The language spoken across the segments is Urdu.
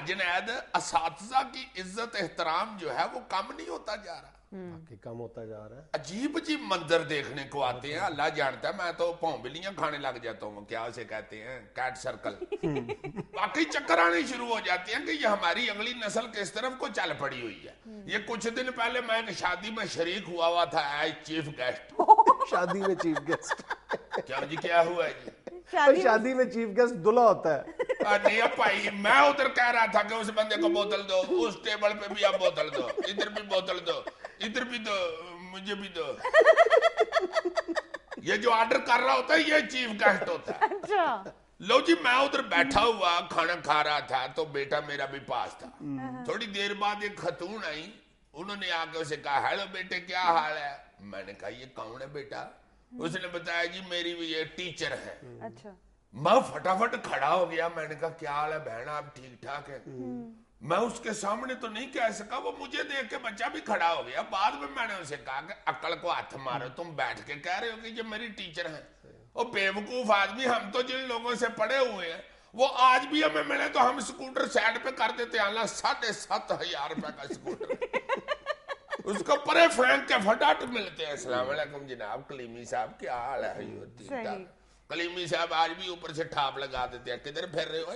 جنید اساتذہ کی عزت احترام جو ہے وہ کم نہیں ہوتا جا رہا, کم ہوتا جا رہا ہے. عجیب عجیب منظر دیکھنے کو آتے ہیں, اللہ جانتا ہے میں تو پونبلیاں کھانے لگ جاتا ہوں, کیا اسے کہتے ہیں, کیٹ سرکل. واقعی چکر آنے شروع ہو جاتے ہیں کہ یہ ہماری اگلی نسل کس طرف کو چل پڑی ہوئی ہے. یہ کچھ دن پہلے میں ایک شادی میں شریک ہوا تھا ایز چیف گیسٹ. شادی میں چیف گیسٹ کیا جی کیا ہوا ہے جی؟ شادی میں چیف گیسٹ دلہا ہوتا ہے. نہیں اب بھائی میں ادھر کہہ رہا تھا کہ اس بندے کو بوتل دو, اس ٹیبل پہ بھی آپ بوتل دو, ادھر بھی بوتل دو, ادھر بھی دو, مجھے بھی دو. یہ جو آرڈر کر رہا ہوتا ہے یہ چیف گیسٹ ہوتا ہے. لو جی میں ادھر بیٹھا ہوا کھانا کھا رہا تھا تو بیٹا میرا بھی پاس تھا. تھوڑی دیر بعد ایک خاتون آئی, انہوں نے آ کے اسے کہا ہیلو بیٹے کیا حال ہے. میں نے کہا یہ کون ہے بیٹا؟ اس نے بتایا جی میری بھی یہ ٹیچر ہے. اچھا میں فٹافٹ کھڑا ہو گیا, میں نے کہا کیا حال ہے بہن آپ ٹھیک ٹھاک ہے؟ میں اس کے سامنے تو نہیں کہہ سکا, وہ مجھے دیکھ کے بچہ بھی کھڑا ہو گیا. بعد میں نے اسے کہا کہ عقل کو ہاتھ مارو, تم بیٹھ کے کہہ رہے ہو کہ یہ میری ٹیچر ہیں. اور بیوقوف آدمی, ہم تو جن لوگوں سے پڑھے ہوئے ہیں وہ آج بھی ہمیں ملے تو ہم اسکوٹر سائڈ پہ کر دیتے ہیں. اللہ 7,500 روپے کا اسکوٹر اس کو پرے پھینک کے فٹاٹ ملتے ہیں. السلام علیکم جناب, کلیمی صاحب کیا حال ہے؟ کلیمی صاحب آج بھی اوپر سے ٹھاپ لگا دیتے ہیں, کدھر پھر رہے ہو؟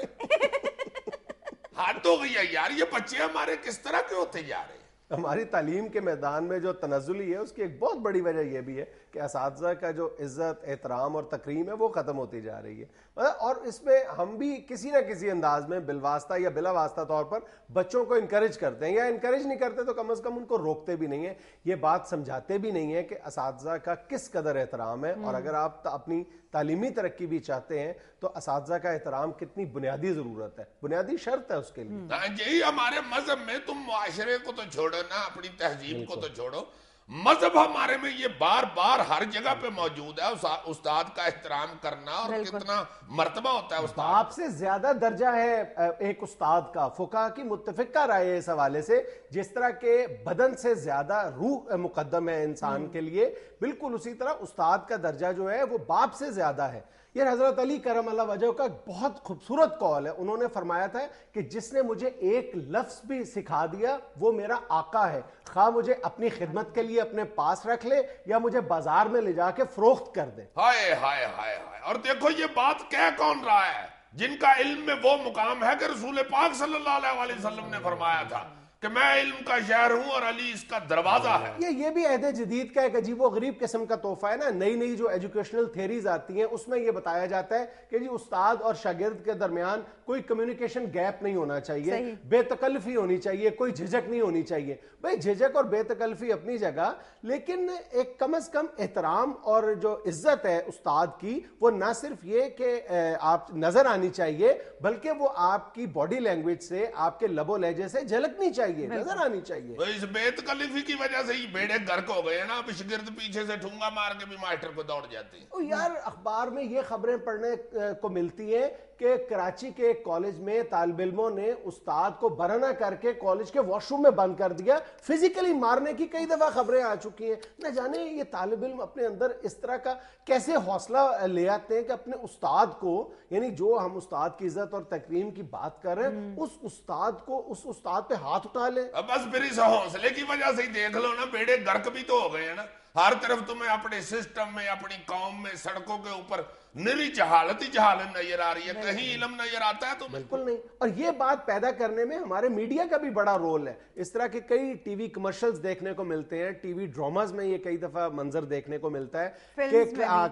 حد ہو گئی ہے یار, یہ بچے ہمارے کس طرح کے ہوتے جا رہے ہیں. ہماری تعلیم کے میدان میں جو تنزلی ہے اس کی ایک بہت بڑی وجہ یہ بھی ہے کہ اساتذہ کا جو عزت احترام اور تکریم ہے وہ ختم ہوتی جا رہی ہے. اور اس میں ہم بھی کسی نہ کسی انداز میں بالواسطہ یا بلا واسطہ طور پر بچوں کو انکریج کرتے ہیں, یا انکریج نہیں کرتے تو کم از کم ان کو روکتے بھی نہیں ہیں, یہ بات سمجھاتے بھی نہیں ہیں کہ اساتذہ کا کس قدر احترام ہے. اور اگر آپ اپنی تعلیمی ترقی بھی چاہتے ہیں تو اساتذہ کا احترام کتنی بنیادی ضرورت ہے, بنیادی شرط ہے اس کے لیے. یہی ہمارے مذہب میں, تم معاشرے کو تو چھوڑو نا, اپنی تہذیب کو تو چھوڑو, مذہب ہمارے میں یہ بار بار ہر جگہ پہ موجود ہے. استاد کا احترام کرنا, اور کتنا مرتبہ ہوتا ہے استاد. آپ سے زیادہ درجہ ہے ایک استاد کا. فقہا کی متفقہ رائے ہے اس حوالے سے, جس طرح کے بدن سے زیادہ روح مقدم ہے انسان کے لیے, بالکل اسی طرح استاد کا درجہ جو ہے وہ باپ سے زیادہ ہے. یہ حضرت علی کرم اللہ وجہ کا بہت خوبصورت قول ہے. انہوں نے فرمایا تھا کہ جس نے مجھے ایک لفظ بھی سکھا دیا وہ میرا آقا ہے, خواہ مجھے اپنی خدمت کے لیے اپنے پاس رکھ لے یا مجھے بازار میں لے جا کے فروخت کر دے. ہائے ہائے ہائے ہائے. اور دیکھو یہ بات کہہ کون رہا ہے؟ جن کا علم میں وہ مقام ہے کہ رسول پاک صلی اللہ علیہ وسلم نے فرمایا تھا کہ میں علم کا شہر ہوں اور علی اس کا دروازہ ہے. یہ بھی عہد جدید کا ایک عجیب و غریب قسم کا تحفہ ہے نا. نئی نئی جو ایجوکیشنل تھیریز آتی ہیں اس میں یہ بتایا جاتا ہے کہ جی استاد اور شاگرد کے درمیان کوئی کمیونیکیشن گیپ نہیں ہونا چاہیے, بے تکلفی ہونی چاہیے, کوئی جھجک نہیں ہونی چاہیے. بھائی جھجک اور بے تکلفی اپنی جگہ, لیکن ایک کم از کم احترام اور جو عزت ہے استاد کی وہ نہ صرف یہ کہ آپ نظر آنی چاہیے بلکہ وہ آپ کی باڈی لینگویج سے, آپ کے لب و لہجے سے جھلکنی چاہیے, نظر آنی چاہیے. اس بے تکلفی کی وجہ سے ہی بیڑے گرک ہو گئے نا. اب شاگرد پیچھے سے ٹھونگا مار کے بھی ماسٹر کو دوڑ جاتے ہیں. یار اخبار میں یہ خبریں پڑھنے کو ملتی ہیں کہ کراچی کے ایک کالج میں طالب علموں نے استاد کو برہنہ کر کے کالج کے واش روم میں بند کر دیا, فزیکلی مارنے کی کئی دفعہ خبریں آ چکی ہیں. نہ جانے یہ طالب علم اپنے اندر اس طرح کا کیسے حوصلہ لے آتے ہیں کہ اپنے استاد کو, یعنی جو ہم استاد کی عزت اور تکریم کی بات کر رہے ہیں, اس استاد پہ ہاتھ اٹھا لیں. بس پھر اس حوصلے کی وجہ سے ہی دیکھ لو نا, بیڑے گرک بھی تو ہو گئے ہیں نا. ہر طرف تمہیں اپنے سسٹم میں, اپنی قوم میں, سڑکوں کے اوپر نری جہالت ہی جہالت نظر آ رہی ہے. کہیں علم نظر آتا ہے تو بالکل نہیں. اور یہ بات پیدا کرنے میں ہمارے میڈیا کا بھی بڑا رول ہے. اس طرح کے کئی ٹی وی کمرشلز دیکھنے کو ملتے ہیں, ٹی وی ڈراماز میں یہ کئی دفعہ منظر دیکھنے کو ملتا ہے کہ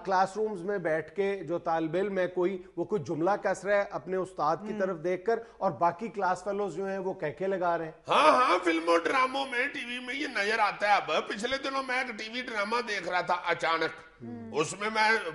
کلاس رومز میں بیٹھ کے جو طالب علم ہے وہ کوئی جملہ کس رہا ہے اپنے استاد کی طرف دیکھ کر, اور باقی کلاس فیلوز جو ہیں وہ کہکے لگا رہے ہیں. ہاں فلموں ڈراموں میں, ٹی وی میں یہ نظر آتا ہے. اب پچھلے دنوں میں ایک ٹی وی ڈرامہ دیکھ رہا تھا اچانک, اس میں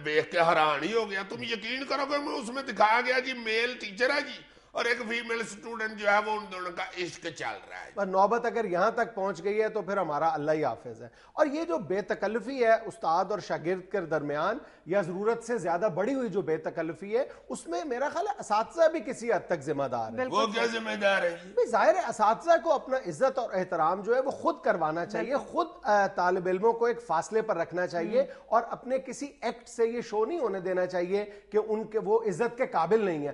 دیکھ کے حیران ہی ہو گیا. تم یقین کرو گے اس میں دکھایا گیا جی میل ٹیچر ہے جی, اور ایک فیمیل سٹوڈنٹ جو ہے وہ ان دونوں کا عشق چل رہا ہے. پر نوبت اگر یہاں تک پہنچ گئی ہے تو پھر ہمارا اللہ ہی حافظ ہے. اور یہ جو بے تکلفی ہے استاد اور شاگرد کے درمیان, یا ضرورت سے زیادہ بڑی ہوئی جو بے تکلفی ہے, اس میں میرا خیال ہے اساتذہ بھی کسی حد تک ذمہ دار ہے. وہ کیا ذمہ دار ہے؟ ظاہر ہے اساتذہ کو اپنا عزت اور احترام جو ہے وہ خود کروانا چاہیے, خود طالب علموں کو ایک فاصلے پر رکھنا چاہیے, اور اپنے کسی ایکٹ سے یہ شو نہیں ہونے دینا چاہیے کہ ان کے وہ عزت کے قابل نہیں ہے.